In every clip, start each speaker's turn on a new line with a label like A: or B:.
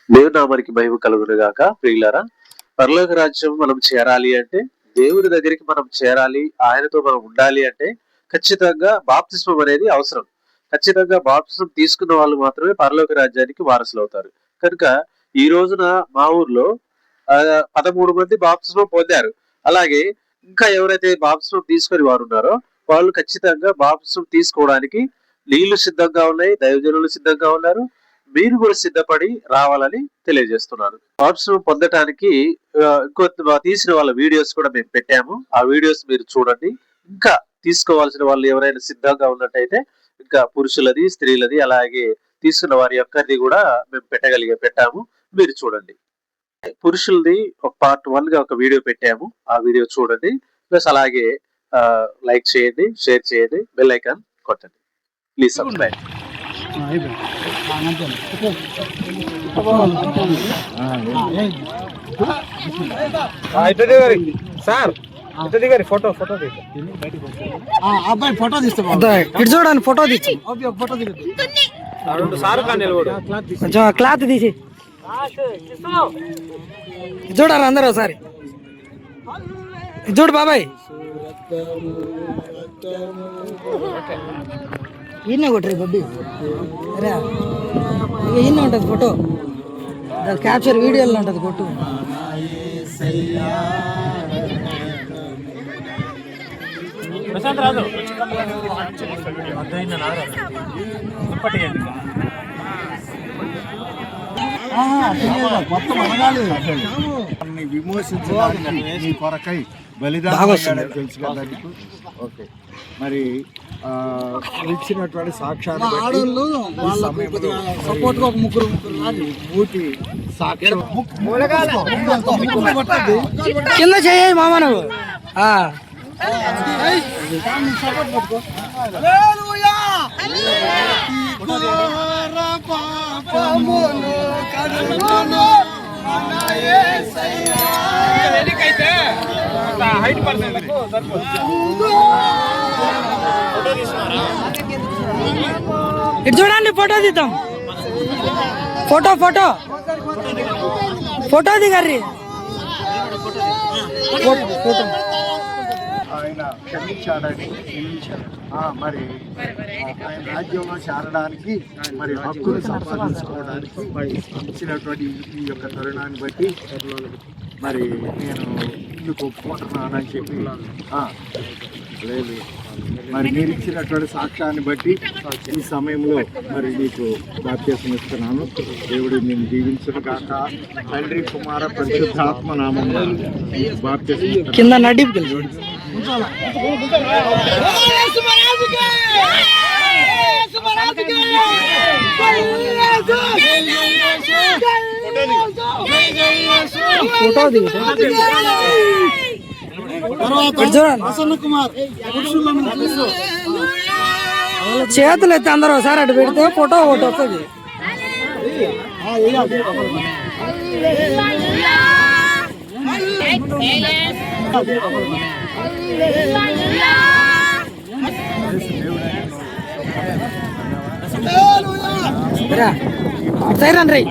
A: దేవుని నామానికి మహిమ కలుగును గాక. ప్రియులారా, పరలోక రాజ్యం మనం చేరాలి అంటే, దేవుని దగ్గరికి మనం చేరాలి, ఆయనతో మనం ఉండాలి అంటే ఖచ్చితంగా బాప్తిస్మం అనేది అవసరం. ఖచ్చితంగా బాప్తిస్మం తీసుకున్న వాళ్ళు మాత్రమే పరలోక రాజ్యానికి వారసులు అవుతారు. కనుక ఈ రోజున మా ఊర్లో 13 మంది బాప్తిస్మం పొందారు. అలాగే ఇంకా ఎవరైతే బాప్తిస్మం తీసుకొని వారు ఉన్నారో వాళ్ళు ఖచ్చితంగా బాప్తిస్మం తీసుకోవడానికి నీళ్లు సిద్ధంగా ఉన్నాయి, దైవజనులు సిద్ధంగా ఉన్నారు. మీరు కూడా సిద్ధపడి రావాలని తెలియజేస్తున్నాను. బాప్తిస్మం పొందటానికి ఇంకో తీసిన వాళ్ళ వీడియోస్ కూడా మేము పెట్టాము. ఆ వీడియోస్ మీరు చూడండి. ఇంకా తీసుకోవాల్సిన వాళ్ళు ఎవరైనా సిద్ధంగా ఉన్నట్టయితే ఇంకా పురుషులది, స్త్రీలది, అలాగే తీసుకున్న వారి యొక్కది కూడా మేము పెట్టాము. మీరు చూడండి. పురుషులది ఒక పార్ట్ 1 గా ఒక వీడియో పెట్టాము. ఆ వీడియో చూడండి. ప్లస్ అలాగే లైక్ చేయండి, షేర్ చేయండి, బెల్ ఐకాన్ కొట్టండి. Please subscribe.
B: సార్ ఫోటో
C: అబ్బాయి ఫోటో తీస్తా ఇటు చూడండి. ఫోటో తీస్తాం. ఫోటో కొంచెం క్లాత్ తీసి చూడారు అందరూ ఒకసారి. చూడు బాబాయ్, ఈయన కొట్టరు బొడ్డి. అరే ఈయన ఉంటుంది ఫోటో, క్యాప్చర్ వీడియోలో ఉంటుంది కొట్టు.
B: మొత్తం అనగాలి విమోచించడానికి కొరకై బలిదానం తెలుసు కదా. ఓకే, మరి ఇచ్చినటువంటి సాక్ష్యాన్ని సపోర్ట్ గా ముగ్గురు పూర్తి సాక్ష్యం
C: కింద చేయ మామ నువ్వు.
B: సపోర్ట్ పట్టుకో.
C: ఇటు చూడండి, ఫోటో తీద్దాం. ఫోటో దిగర్రి.
B: ఆయన క్షమించాడని మరి ఆయన రాజ్యంలో చేరడానికి మరి హక్కును సంపాదించుకోవడానికి ఇచ్చినటువంటి ఈ యొక్క తరుణాన్ని బట్టి మరి నేను ఇందుకు ఒప్పుకుంటున్నానని చెప్పి లేదు మరి మీరు ఇచ్చినటువంటి సాక్ష్యాన్ని బట్టి ఈ సమయంలో మరి నీకు బాప్తిస్మం ఇస్తున్నాను. దేవుడు నేను దీవించును గాక. తండ్రి, కుమార, పరిశుద్ధాత్మ నామమున బాప్తిస్మం
C: కింద నడిపి ఫోటో దిగు. చేతులు ఎత్తి అందరూ ఒకసారి అటు పెడితే ఫోటో ఒకటి వస్తుంది. సైరన్ రై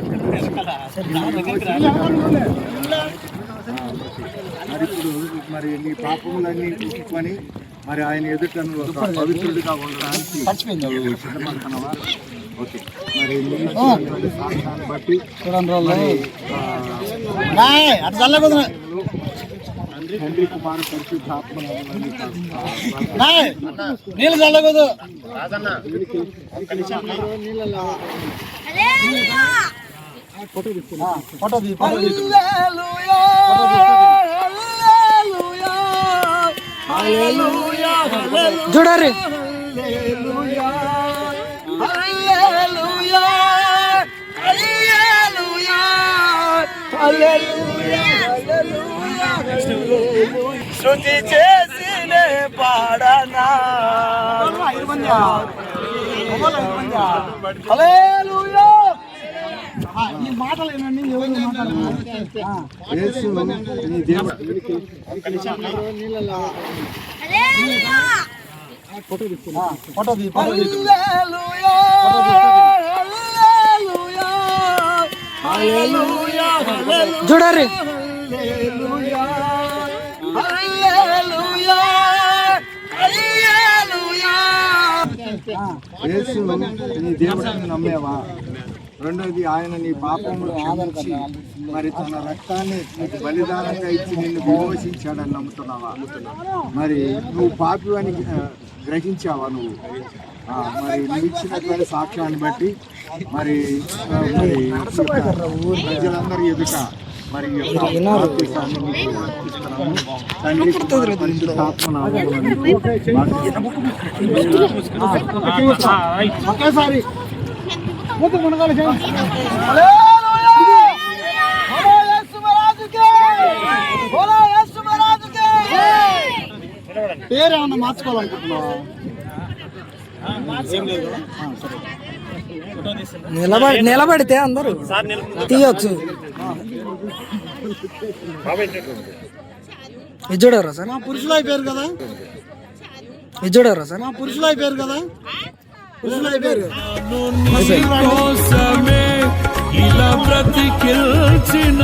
B: మరి ఇప్పుడు మరి నీ పాపములన్నీ చూసుకొని మరి ఆయన ఎదుట పవిత్రుడిగా ఉండడానికి సిద్ధపడుతున్నావా? ఓకే, మరి సాక్ష్యాన్ని బట్టి తండ్రి, కుమార, పరిశుద్ధాత్మ
C: నీళ్ళు చల్లకూడదు.
B: ఫోటో
C: చూడరు.
B: శృతి చేసిన పాడనా ఈ మాటలు ఏనండి. ఫోటో చూడరు. హల్లెలూయా
C: చూడర్రి
B: హల్లెలూయా హల్లెలూయా హల్లెలూయా.
D: యేసు నీ దేవుడిని నమ్మేవా? రెండోది ఆయన నీ పాపములు క్షమించి మరి తన రక్తాన్ని నీకు బలిదానంగా ఇచ్చి నిన్ను విమోచించాడని నమ్ముతున్నావా? మరి నువ్వు పాపి అని గ్రహించావా నువ్వు? మరి నువ్వు ఇచ్చినటువంటి సాక్ష్యాన్ని బట్టి మరి ప్రజలందరి ఎదుట మరి ఈ యొక్క బాప్తిసాన్ని నీకు అర్పిస్తున్నాము. తండ్రి కుమార పరిశుద్ధాత్మ నామమున నీకు
B: ఒకేసారి పేరేమన్నా మార్చుకోవాలనుకుంటున్నావా?
C: నిలబడితే అందరూ తీయొచ్చు. ఇది చూడరా సార్?
B: మా పురుషులు అయిపోయారు కదా,
C: ఇది చూడరా సార్?
B: మా పురుషులు అయిపోయారు కదా, పురుషులు అయిపోయారు.
E: కోసమే ఇలా బ్రతికిల్చిన